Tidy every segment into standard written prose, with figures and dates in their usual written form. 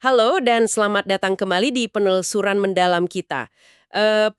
Halo dan selamat datang kembali di penelusuran mendalam kita.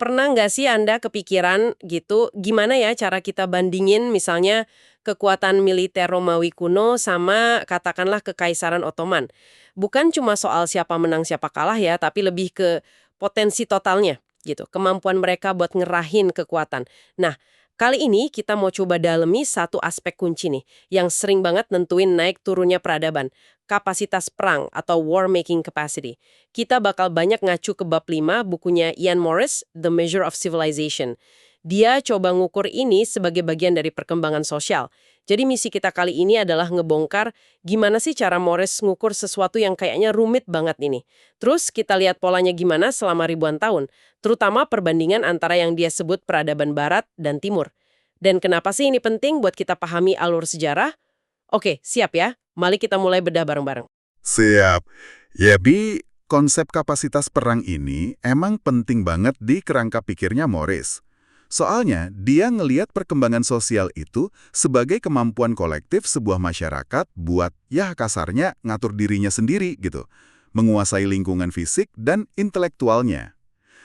Pernah nggak sih Anda kepikiran gitu, gimana ya cara kita bandingin misalnya kekuatan militer Romawi kuno sama katakanlah Kekaisaran Ottoman? Bukan cuma soal siapa menang siapa kalah ya, tapi lebih ke potensi totalnya gitu, kemampuan mereka buat ngerahin kekuatan. Nah, kali ini kita mau coba dalemi satu aspek kunci nih, yang sering banget nentuin naik turunnya peradaban kapasitas perang atau war making capacity. Kita bakal banyak ngacu ke bab 5 bukunya Ian Morris, The Measure of Civilization. Dia coba ngukur ini sebagai bagian dari perkembangan sosial. Jadi misi kita kali ini adalah ngebongkar gimana sih cara Morris ngukur sesuatu yang kayaknya rumit banget ini. Terus kita lihat polanya gimana selama ribuan tahun, terutama perbandingan antara yang dia sebut peradaban barat dan timur. Dan kenapa sih ini penting buat kita pahami alur sejarah? Oke, siap ya. Mari kita mulai bedah bareng-bareng. Siap. Ya, konsep kapasitas perang ini emang penting banget di kerangka pikirnya Morris. Soalnya, dia ngelihat perkembangan sosial itu sebagai kemampuan kolektif sebuah masyarakat buat, ya kasarnya, ngatur dirinya sendiri gitu. Menguasai lingkungan fisik dan intelektualnya.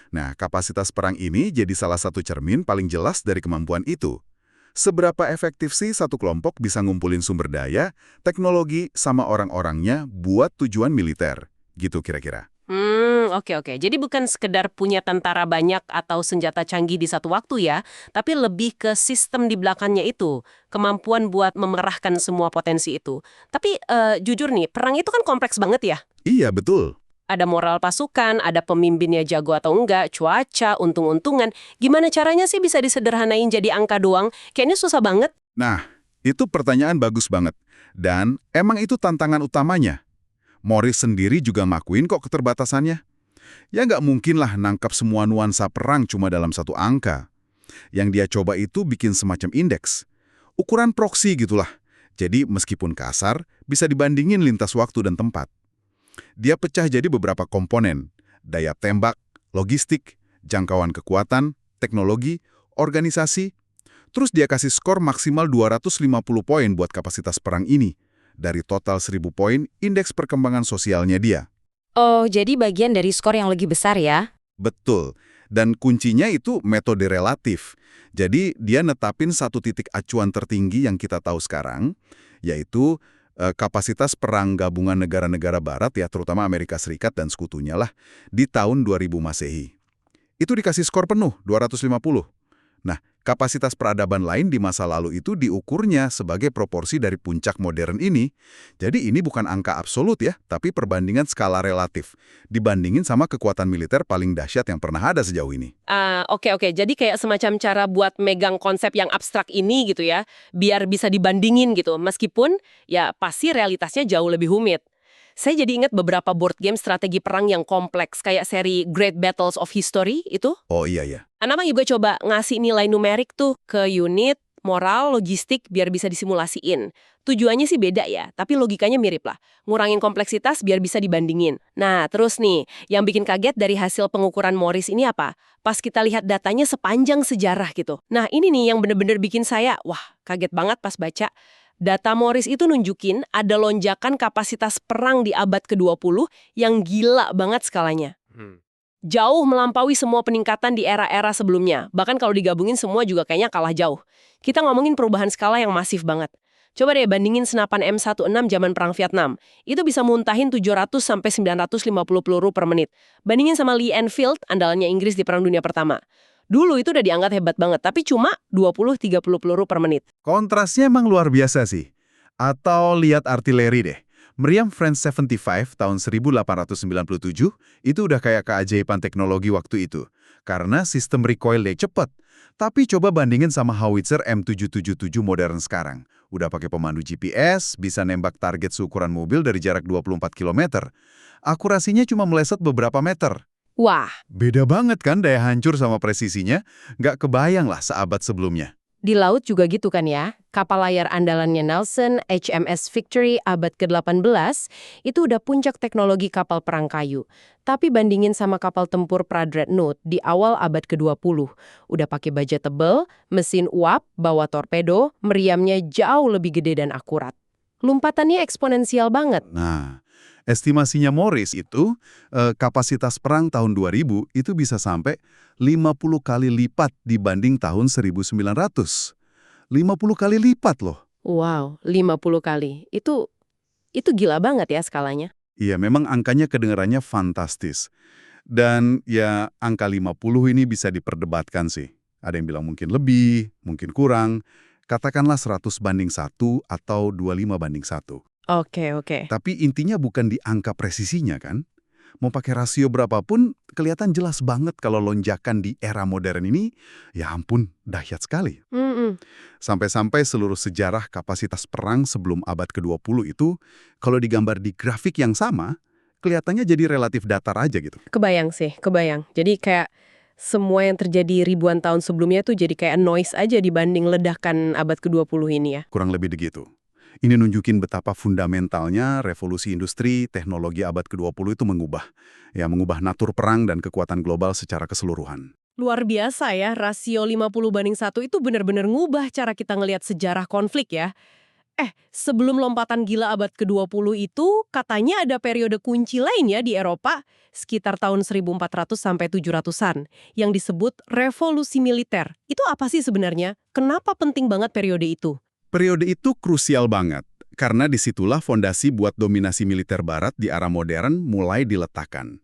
Nah, kapasitas perang ini jadi salah satu cermin paling jelas dari kemampuan itu. Seberapa efektif sih satu kelompok bisa ngumpulin sumber daya, teknologi, sama orang-orangnya buat tujuan militer? Gitu kira-kira. Oke. Jadi bukan sekedar punya tentara banyak atau senjata canggih di satu waktu ya, tapi lebih ke sistem di belakangnya itu, kemampuan buat memerahkan semua potensi itu. Tapi jujur nih, perang itu kan kompleks banget ya. Iya, betul. Ada moral pasukan, ada pemimpinnya jago atau enggak, cuaca, untung-untungan. Gimana caranya sih bisa disederhanain jadi angka doang? Kayaknya susah banget. Nah, itu pertanyaan bagus banget. Dan emang itu tantangan utamanya. Morris sendiri juga ngakuin kok keterbatasannya. Ya nggak mungkin lah nangkap semua nuansa perang cuma dalam satu angka. Yang dia coba itu bikin semacam indeks. Ukuran proksi gitulah. Jadi meskipun kasar, bisa dibandingin lintas waktu dan tempat. Dia pecah jadi beberapa komponen. Daya tembak, logistik, jangkauan kekuatan, teknologi, organisasi. Terus dia kasih skor maksimal 250 poin buat kapasitas perang ini. Dari total 1000 poin, indeks perkembangan sosialnya dia. Oh, jadi bagian dari skor yang lebih besar ya? Betul. Dan kuncinya itu metode relatif. Jadi dia netapin satu titik acuan tertinggi yang kita tahu sekarang, yaitu kapasitas perang gabungan negara-negara barat ya, terutama Amerika Serikat dan sekutunya lah, di tahun 2000 Masehi. Itu dikasih skor penuh, 250. Nah, kapasitas peradaban lain di masa lalu itu diukurnya sebagai proporsi dari puncak modern ini. Jadi ini bukan angka absolut ya, tapi perbandingan skala relatif. Dibandingin sama kekuatan militer paling dahsyat yang pernah ada sejauh ini. Oke. Jadi kayak semacam cara buat megang konsep yang abstrak ini gitu ya, biar bisa dibandingin gitu. Meskipun ya pasti realitasnya jauh lebih rumit. Saya jadi ingat beberapa board game strategi perang yang kompleks, kayak seri Great Battles of History itu. Oh iya. Anama juga coba ngasih nilai numerik tuh ke unit, moral, logistik biar bisa disimulasiin. Tujuannya sih beda ya, tapi logikanya mirip lah. Ngurangin kompleksitas biar bisa dibandingin. Nah, terus nih, yang bikin kaget dari hasil pengukuran Morris ini apa? Pas kita lihat datanya sepanjang sejarah gitu. Nah, ini nih yang bener-bener bikin saya, wah, kaget banget pas baca. Data Morris itu nunjukin ada lonjakan kapasitas perang di abad ke-20 yang gila banget skalanya. Jauh melampaui semua peningkatan di era-era sebelumnya. Bahkan kalau digabungin semua juga kayaknya kalah jauh. Kita ngomongin perubahan skala yang masif banget. Coba deh bandingin senapan M16 zaman Perang Vietnam. Itu bisa muntahin 700 sampai 950 peluru per menit. Bandingin sama Lee Enfield, andalannya Inggris di Perang Dunia Pertama. Dulu itu udah dianggap hebat banget, tapi cuma 20-30 peluru per menit. Kontrasnya emang luar biasa sih. Atau lihat artileri deh. Meriam French 75 tahun 1897 itu udah kayak keajaiban teknologi waktu itu. Karena sistem recoil-nya cepat. Tapi coba bandingin sama howitzer M777 modern sekarang. Udah pakai pemandu GPS, bisa nembak target seukuran mobil dari jarak 24 km. Akurasinya cuma meleset beberapa meter. Wah, Beda banget kan daya hancur sama presisinya? Nggak kebayang lah seabad sebelumnya. di laut juga gitu kan ya. Kapal layar andalannya Nelson, HMS Victory abad ke-18, itu udah puncak teknologi kapal perang kayu. Tapi bandingin sama kapal tempur pra-dreadnought di awal abad ke-20. Udah pakai baja tebel, mesin uap, bawa torpedo, meriamnya jauh lebih gede dan akurat. Lompatannya eksponensial banget. Nah, Estimasinya Morris itu, kapasitas perang tahun 2000 itu bisa sampai 50 kali lipat dibanding tahun 1900. 50 kali lipat loh. Wow, 50 kali. Itu gila banget ya skalanya. Iya, memang angkanya kedengarannya fantastis. Dan ya, angka 50 ini bisa diperdebatkan sih. Ada yang bilang mungkin lebih, mungkin kurang. Katakanlah 100:1 atau 25:1. Oke. Tapi intinya bukan di angka presisinya kan? Mau pakai rasio berapapun, kelihatan jelas banget kalau lonjakan di era modern ini, ya ampun, dahsyat sekali. Mm-mm. Sampai-sampai seluruh sejarah kapasitas perang sebelum abad ke-20 itu, kalau digambar di grafik yang sama, kelihatannya jadi relatif datar aja gitu. Kebayang sih, kebayang. Jadi kayak semua yang terjadi ribuan tahun sebelumnya tuh jadi kayak noise aja dibanding ledakan abad ke-20 ini ya. Kurang lebih begitu. Ini nunjukin betapa fundamentalnya revolusi industri, teknologi abad ke-20 itu mengubah natur perang dan kekuatan global secara keseluruhan. Luar biasa ya, rasio 50:1 itu benar-benar ngubah cara kita ngelihat sejarah konflik ya. Sebelum lompatan gila abad ke-20 itu, katanya ada periode kunci lain ya di Eropa, sekitar tahun 1400 sampai 700-an, yang disebut revolusi militer. Itu apa sih sebenarnya? Kenapa penting banget periode itu? Periode itu krusial banget, karena disitulah fondasi buat dominasi militer barat di era modern mulai diletakkan.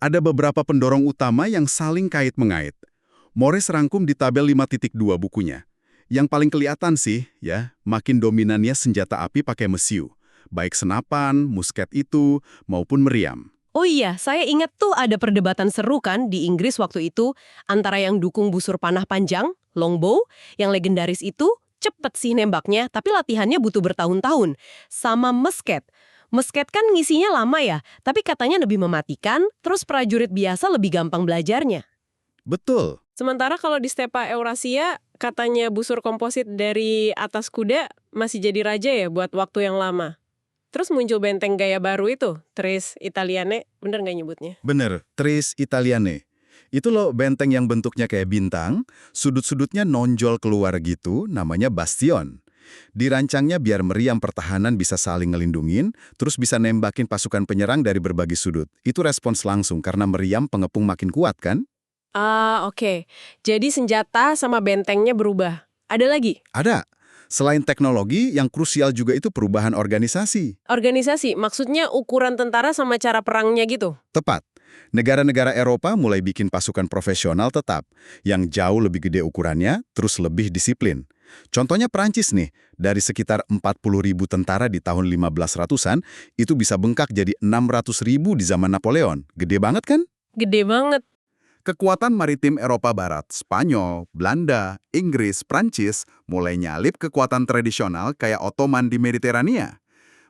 Ada beberapa pendorong utama yang saling kait-mengait. Morris rangkum di tabel 5.2 bukunya. Yang paling kelihatan sih, ya, makin dominannya senjata api pakai mesiu. Baik senapan, musket itu, maupun meriam. Oh iya, saya ingat tuh ada perdebatan seru kan di Inggris waktu itu, antara yang dukung busur panah panjang, longbow, yang legendaris itu, cepet sih nembaknya, tapi latihannya butuh bertahun-tahun. Sama musket. Musket kan ngisinya lama ya, tapi katanya lebih mematikan, terus prajurit biasa lebih gampang belajarnya. Betul. Sementara kalau di stepa Eurasia, katanya busur komposit dari atas kuda masih jadi raja ya buat waktu yang lama. Terus muncul benteng gaya baru itu, Tres Italiane, bener nggak nyebutnya? Bener, Tres Italiane. Itu loh benteng yang bentuknya kayak bintang, sudut-sudutnya nonjol keluar gitu, namanya bastion. Dirancangnya biar meriam pertahanan bisa saling ngelindungin, terus bisa nembakin pasukan penyerang dari berbagai sudut. Itu respons langsung karena meriam pengepung makin kuat kan? Oke. Jadi senjata sama bentengnya berubah. Ada lagi? Ada. Selain teknologi, yang krusial juga itu perubahan organisasi. Organisasi, maksudnya ukuran tentara sama cara perangnya gitu? Tepat. Negara-negara Eropa mulai bikin pasukan profesional tetap, yang jauh lebih gede ukurannya, terus lebih disiplin. Contohnya Prancis nih, dari sekitar 40.000 tentara di tahun 1500-an, itu bisa bengkak jadi 600.000 di zaman Napoleon. Gede banget kan? Gede banget. Kekuatan maritim Eropa Barat, Spanyol, Belanda, Inggris, Prancis, mulai nyalip kekuatan tradisional kayak Ottoman di Mediterania.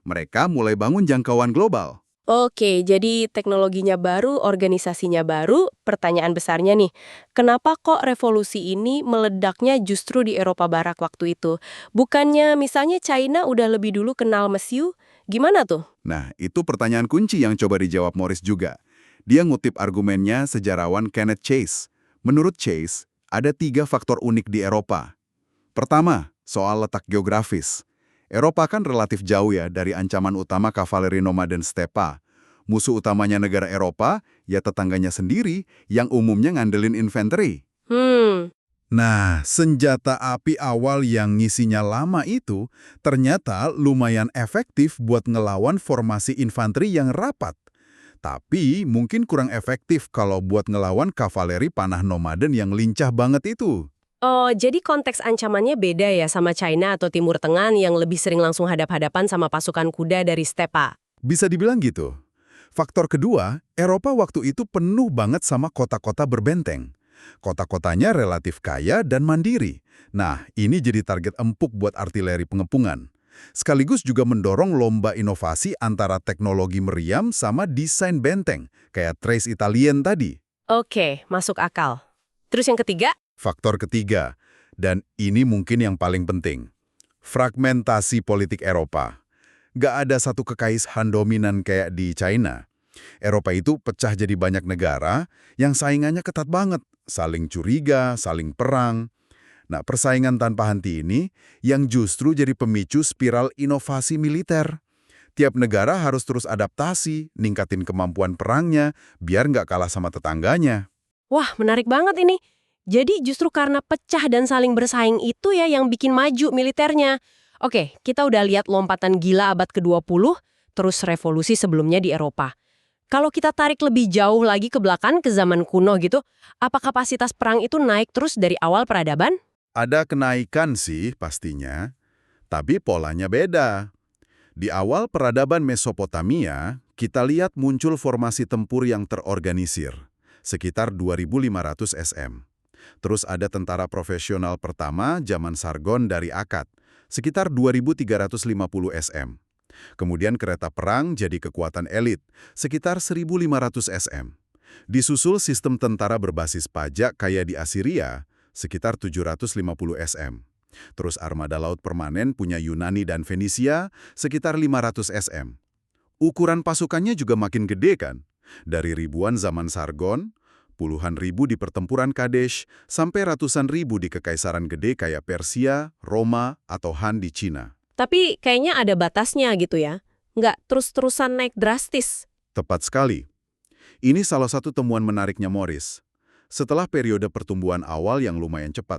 Mereka mulai bangun jangkauan global. Oke, jadi teknologinya baru, organisasinya baru, pertanyaan besarnya nih, kenapa kok revolusi ini meledaknya justru di Eropa Barat waktu itu? Bukannya misalnya China udah lebih dulu kenal mesiu? Gimana tuh? Nah, itu pertanyaan kunci yang coba dijawab Morris juga. Dia ngutip argumennya sejarawan Kenneth Chase. Menurut Chase, ada 3 faktor unik di Eropa. Pertama, soal letak geografis. Eropa kan relatif jauh ya dari ancaman utama kavaleri nomaden stepa. Musuh utamanya negara Eropa, ya tetangganya sendiri yang umumnya ngandelin infanteri. Nah, senjata api awal yang ngisinya lama itu ternyata lumayan efektif buat ngelawan formasi infanteri yang rapat. Tapi mungkin kurang efektif kalau buat ngelawan kavaleri panah nomaden yang lincah banget itu. Oh, jadi konteks ancamannya beda ya sama China atau Timur Tengah yang lebih sering langsung hadap-hadapan sama pasukan kuda dari stepa. Bisa dibilang gitu. Faktor kedua, Eropa waktu itu penuh banget sama kota-kota berbenteng. Kota-kotanya relatif kaya dan mandiri. Nah, ini jadi target empuk buat artileri pengepungan. Sekaligus juga mendorong lomba inovasi antara teknologi meriam sama desain benteng, kayak Tres Italien tadi. Oke, masuk akal. Terus yang ketiga? Faktor ketiga, dan ini mungkin yang paling penting, fragmentasi politik Eropa. Gak ada satu kekaisahan dominan kayak di China. Eropa itu pecah jadi banyak negara yang saingannya ketat banget, saling curiga, saling perang. Nah, persaingan tanpa henti ini yang justru jadi pemicu spiral inovasi militer. Tiap negara harus terus adaptasi, ningkatin kemampuan perangnya, biar nggak kalah sama tetangganya. Wah, menarik banget ini. Jadi justru karena pecah dan saling bersaing itu ya yang bikin maju militernya. Oke, kita udah lihat lompatan gila abad ke-20, terus revolusi sebelumnya di Eropa. Kalau kita tarik lebih jauh lagi ke belakang, ke zaman kuno gitu, apa kapasitas perang itu naik terus dari awal peradaban? Ada kenaikan sih pastinya, tapi polanya beda. Di awal peradaban Mesopotamia, kita lihat muncul formasi tempur yang terorganisir, sekitar 2.500 SM. Terus ada tentara profesional pertama zaman Sargon dari Akkad, sekitar 2.350 SM. Kemudian kereta perang jadi kekuatan elit, sekitar 1.500 SM. Disusul sistem tentara berbasis pajak kayak di Assyria, sekitar 750 SM. Terus armada laut permanen punya Yunani dan Fenisia, sekitar 500 SM. Ukuran pasukannya juga makin gede kan? Dari ribuan zaman Sargon, puluhan ribu di pertempuran Kadesh, sampai ratusan ribu di kekaisaran gede kayak Persia, Roma, atau Han di Cina. Tapi kayaknya ada batasnya gitu ya. Nggak terus-terusan naik drastis. Tepat sekali. Ini salah satu temuan menariknya Morris. Setelah periode pertumbuhan awal yang lumayan cepat,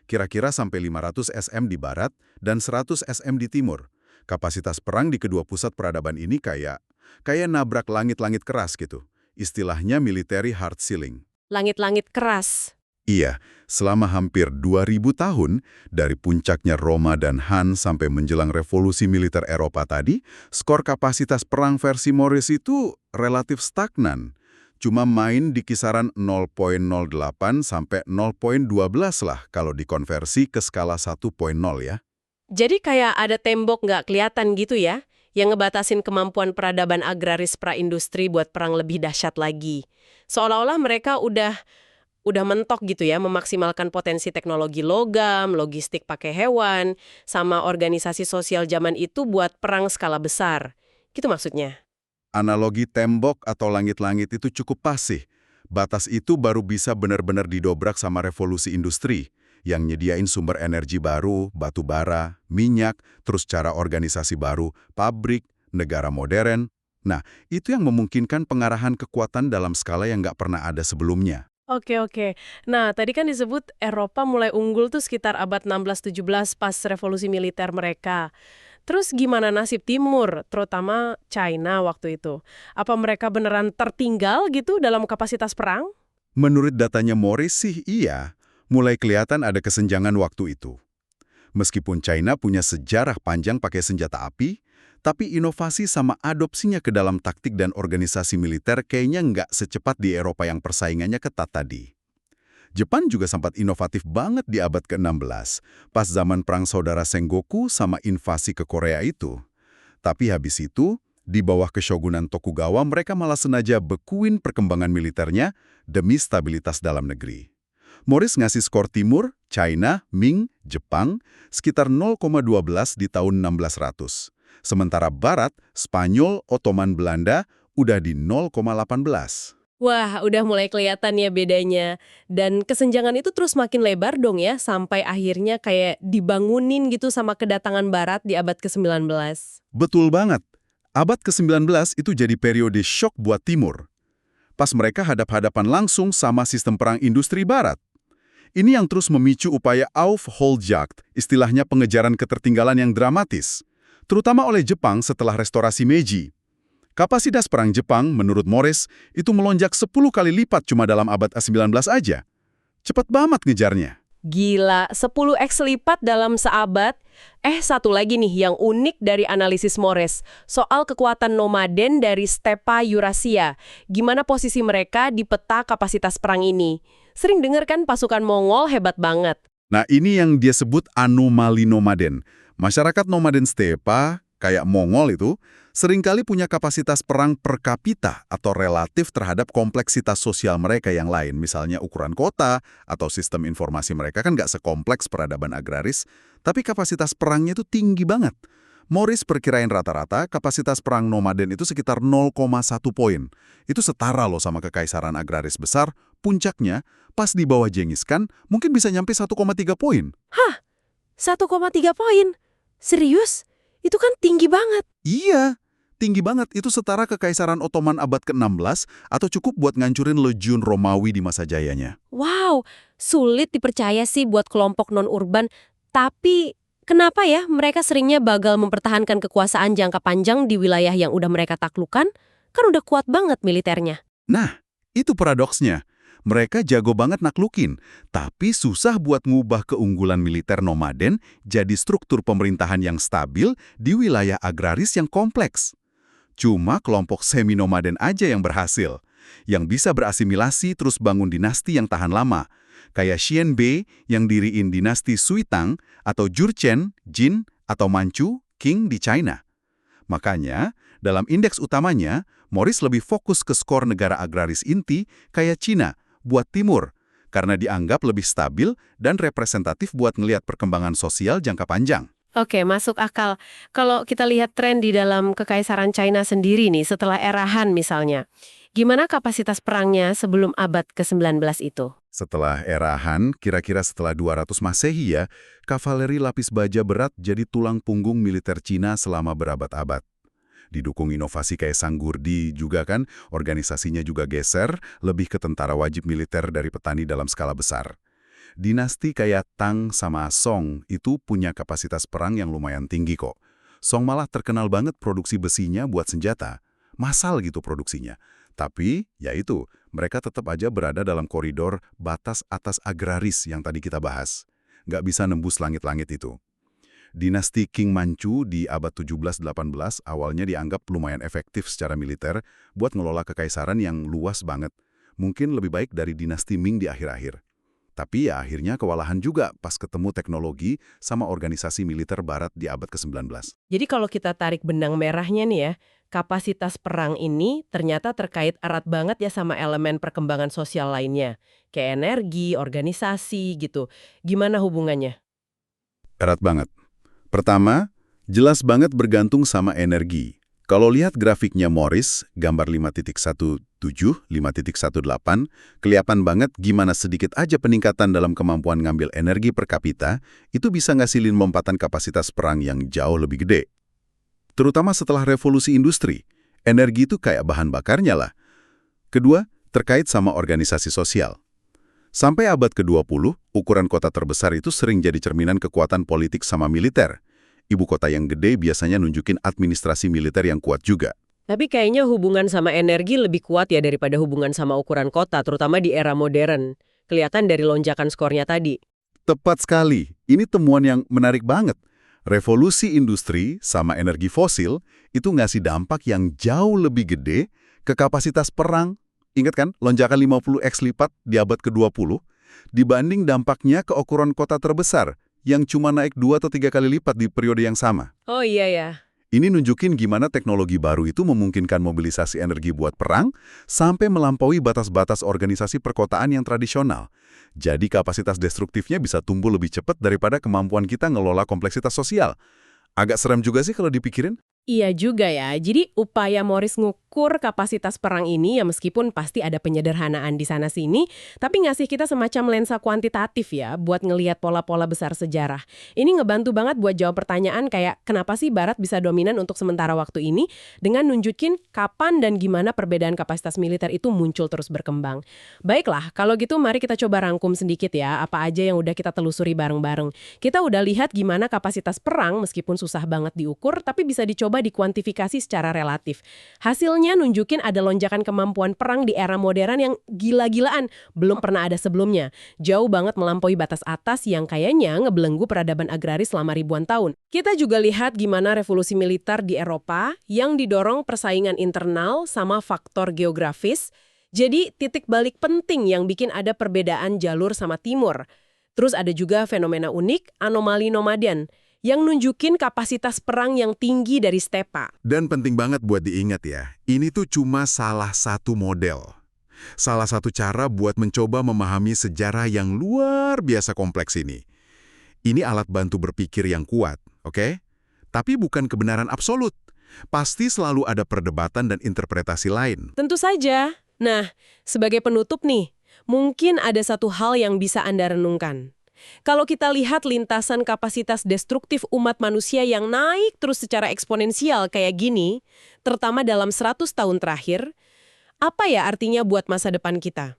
kira-kira sampai 500 SM di barat dan 100 SM di timur. Kapasitas perang di kedua pusat peradaban ini kayak nabrak langit-langit keras gitu. Istilahnya military hard ceiling. Langit-langit keras. Iya, selama hampir 2000 tahun, dari puncaknya Roma dan Han sampai menjelang revolusi militer Eropa tadi, skor kapasitas perang versi Morris itu relatif stagnan. Cuma main di kisaran 0,08 sampai 0,12 lah kalau dikonversi ke skala 1,0 ya. Jadi kayak ada tembok nggak kelihatan gitu ya, yang ngebatasin kemampuan peradaban agraris praindustri buat perang lebih dahsyat lagi. Seolah-olah mereka udah mentok gitu ya, memaksimalkan potensi teknologi logam, logistik pakai hewan, sama organisasi sosial zaman itu buat perang skala besar. Gitu maksudnya. Analogi tembok atau langit-langit itu cukup pas sih. Batas itu baru bisa benar-benar didobrak sama revolusi industri, yang nyediain sumber energi baru, batu bara, minyak, terus cara organisasi baru, pabrik, negara modern. Nah, itu yang memungkinkan pengarahan kekuatan dalam skala yang nggak pernah ada sebelumnya. Oke. Nah, tadi kan disebut Eropa mulai unggul tuh sekitar abad 16-17 pas revolusi militer mereka. Terus gimana nasib Timur, terutama China waktu itu? Apa mereka beneran tertinggal gitu dalam kapasitas perang? Menurut datanya Morris sih iya, mulai kelihatan ada kesenjangan waktu itu. Meskipun China punya sejarah panjang pakai senjata api, tapi inovasi sama adopsinya ke dalam taktik dan organisasi militer kayaknya nggak secepat di Eropa yang persaingannya ketat tadi. Jepan juga sempat inovatif banget di abad ke-16, pas zaman perang saudara Sengoku sama invasi ke Korea itu. Tapi habis itu, di bawah keshogunan Tokugawa mereka malah sengaja bekuin perkembangan militernya demi stabilitas dalam negeri. Morris ngasih skor timur, China, Ming, Jepang, sekitar 0,12 di tahun 1600. Sementara barat, Spanyol, Ottoman, Belanda, udah di 0,18. Wah, udah mulai kelihatan ya bedanya. Dan kesenjangan itu terus makin lebar dong ya, sampai akhirnya kayak dibangunin gitu sama kedatangan Barat di abad ke-19. Betul banget. Abad ke-19 itu jadi periode syok buat Timur. Pas mereka hadap-hadapan langsung sama sistem perang industri Barat. Ini yang terus memicu upaya Aufholjagd, istilahnya pengejaran ketertinggalan yang dramatis. Terutama oleh Jepang setelah restorasi Meiji. Kapasitas perang Jepang, menurut Morris, itu melonjak 10 kali lipat cuma dalam abad ke-19 aja. Cepat banget ngejarnya. Gila, 10x lipat dalam seabad. Satu lagi nih yang unik dari analisis Morris, soal kekuatan nomaden dari stepa Eurasia. Gimana posisi mereka di peta kapasitas perang ini? Sering dengar kan pasukan Mongol hebat banget. Nah, ini yang dia sebut anomali nomaden. Masyarakat nomaden stepa, kayak Mongol itu, seringkali punya kapasitas perang per kapita atau relatif terhadap kompleksitas sosial mereka yang lain. Misalnya ukuran kota atau sistem informasi mereka kan nggak sekompleks peradaban agraris, tapi kapasitas perangnya itu tinggi banget. Morris perkirain rata-rata kapasitas perang nomaden itu sekitar 0,1 poin. Itu setara loh sama kekaisaran agraris besar, puncaknya pas di bawah Genghis Khan mungkin bisa nyampe 1,3 poin. Hah? 1,3 poin? Serius? Itu kan tinggi banget. Iya. tinggi banget. Itu setara Kekaisaran Ottoman abad ke-16 atau cukup buat ngancurin legiun Romawi di masa jayanya. Wow, sulit dipercaya sih buat kelompok non-urban. Tapi kenapa ya mereka seringnya bagal mempertahankan kekuasaan jangka panjang di wilayah yang udah mereka taklukkan? Kan udah kuat banget militernya. Nah, itu paradoksnya. Mereka jago banget naklukin, tapi susah buat ngubah keunggulan militer nomaden jadi struktur pemerintahan yang stabil di wilayah agraris yang kompleks. Cuma kelompok semi-nomaden aja yang berhasil, yang bisa berasimilasi terus bangun dinasti yang tahan lama, kayak Xianbei yang diriin dinasti Sui Tang atau Jurchen, Jin, atau Manchu, Qing di China. Makanya, dalam indeks utamanya, Morris lebih fokus ke skor negara agraris inti kayak Cina, buat Timur, karena dianggap lebih stabil dan representatif buat ngelihat perkembangan sosial jangka panjang. Oke, masuk akal. Kalau kita lihat tren di dalam Kekaisaran China sendiri nih, setelah era Han misalnya, gimana kapasitas perangnya sebelum abad ke-19 itu? Setelah era Han, kira-kira setelah 200 Masehi ya, kavaleri lapis baja berat jadi tulang punggung militer Cina selama berabad-abad. Didukung inovasi kayak Sanggurdi juga kan, organisasinya juga geser, lebih ke tentara wajib militer dari petani dalam skala besar. Dinasti kayak Tang sama Song itu punya kapasitas perang yang lumayan tinggi kok. Song malah terkenal banget produksi besinya buat senjata. Massal gitu produksinya. Tapi, ya itu, mereka tetap aja berada dalam koridor batas atas agraris yang tadi kita bahas. Nggak bisa nembus langit-langit itu. Dinasti Qing Manchu di abad 17-18 awalnya dianggap lumayan efektif secara militer buat ngelola kekaisaran yang luas banget. Mungkin lebih baik dari dinasti Ming di akhir-akhir. Tapi ya akhirnya kewalahan juga pas ketemu teknologi sama organisasi militer barat di abad ke-19. Jadi kalau kita tarik benang merahnya nih ya, kapasitas perang ini ternyata terkait erat banget ya sama elemen perkembangan sosial lainnya. Kayak energi, organisasi gitu. Gimana hubungannya? Erat banget. Pertama, jelas banget bergantung sama energi. Kalau lihat grafiknya Morris, gambar 5.17, 5.18, kelihatan banget gimana sedikit aja peningkatan dalam kemampuan ngambil energi per kapita, itu bisa ngasilin lompatan kapasitas perang yang jauh lebih gede. Terutama setelah revolusi industri, energi itu kayak bahan bakarnya lah. Kedua, terkait sama organisasi sosial. Sampai abad ke-20, ukuran kota terbesar itu sering jadi cerminan kekuatan politik sama militer. Ibu kota yang gede biasanya nunjukin administrasi militer yang kuat juga. Tapi kayaknya hubungan sama energi lebih kuat ya daripada hubungan sama ukuran kota, terutama di era modern. Kelihatan dari lonjakan skornya tadi. Tepat sekali. Ini temuan yang menarik banget. Revolusi industri sama energi fosil itu ngasih dampak yang jauh lebih gede ke kapasitas perang. Ingat kan, lonjakan 50x lipat di abad ke-20, dibanding dampaknya ke ukuran kota terbesar, yang cuma naik 2 atau 3 kali lipat di periode yang sama. Oh iya ya. Ini nunjukin gimana teknologi baru itu memungkinkan mobilisasi energi buat perang, sampai melampaui batas-batas organisasi perkotaan yang tradisional. Jadi kapasitas destruktifnya bisa tumbuh lebih cepat daripada kemampuan kita ngelola kompleksitas sosial. Agak serem juga sih kalau dipikirin. Iya juga ya. Jadi upaya Morris ngukur kapasitas perang ini ya meskipun pasti ada penyederhanaan di sana-sini, tapi ngasih kita semacam lensa kuantitatif ya buat ngelihat pola-pola besar sejarah. Ini ngebantu banget buat jawab pertanyaan kayak kenapa sih Barat bisa dominan untuk sementara waktu ini dengan nunjukin kapan dan gimana perbedaan kapasitas militer itu muncul terus berkembang. Baiklah, kalau gitu mari kita coba rangkum sedikit ya apa aja yang udah kita telusuri bareng-bareng. Kita udah lihat gimana kapasitas perang meskipun susah banget diukur tapi bisa dicoba dikuantifikasi secara relatif. Hasilnya nunjukin ada lonjakan kemampuan perang di era modern yang gila-gilaan, belum pernah ada sebelumnya. Jauh banget melampaui batas atas yang kayaknya ngebelenggu peradaban agraris selama ribuan tahun. Kita juga lihat gimana revolusi militer di Eropa yang didorong persaingan internal sama faktor geografis, jadi titik balik penting yang bikin ada perbedaan jalur sama timur. Terus ada juga fenomena unik, anomali nomaden, yang nunjukin kapasitas perang yang tinggi dari stepa. Dan penting banget buat diingat ya, ini tuh cuma salah satu model. Salah satu cara buat mencoba memahami sejarah yang luar biasa kompleks ini. Ini alat bantu berpikir yang kuat, oke? Tapi bukan kebenaran absolut. Pasti selalu ada perdebatan dan interpretasi lain. Tentu saja. Nah, sebagai penutup nih, mungkin ada satu hal yang bisa Anda renungkan. Kalau kita lihat lintasan kapasitas destruktif umat manusia yang naik terus secara eksponensial kayak gini, terutama dalam 100 tahun terakhir, apa ya artinya buat masa depan kita?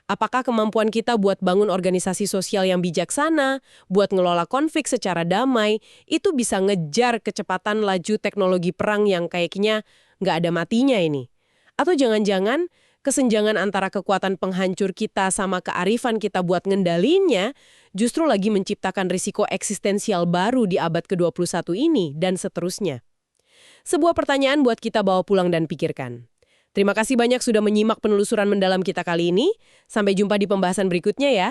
Apakah kemampuan kita buat bangun organisasi sosial yang bijaksana, buat ngelola konflik secara damai, itu bisa ngejar kecepatan laju teknologi perang yang kayaknya nggak ada matinya ini? Atau jangan-jangan kesenjangan antara kekuatan penghancur kita sama kearifan kita buat ngendalinnya justru lagi menciptakan risiko eksistensial baru di abad ke-21 ini, dan seterusnya. Sebuah pertanyaan buat kita bawa pulang dan pikirkan. Terima kasih banyak sudah menyimak penelusuran mendalam kita kali ini. Sampai jumpa di pembahasan berikutnya ya.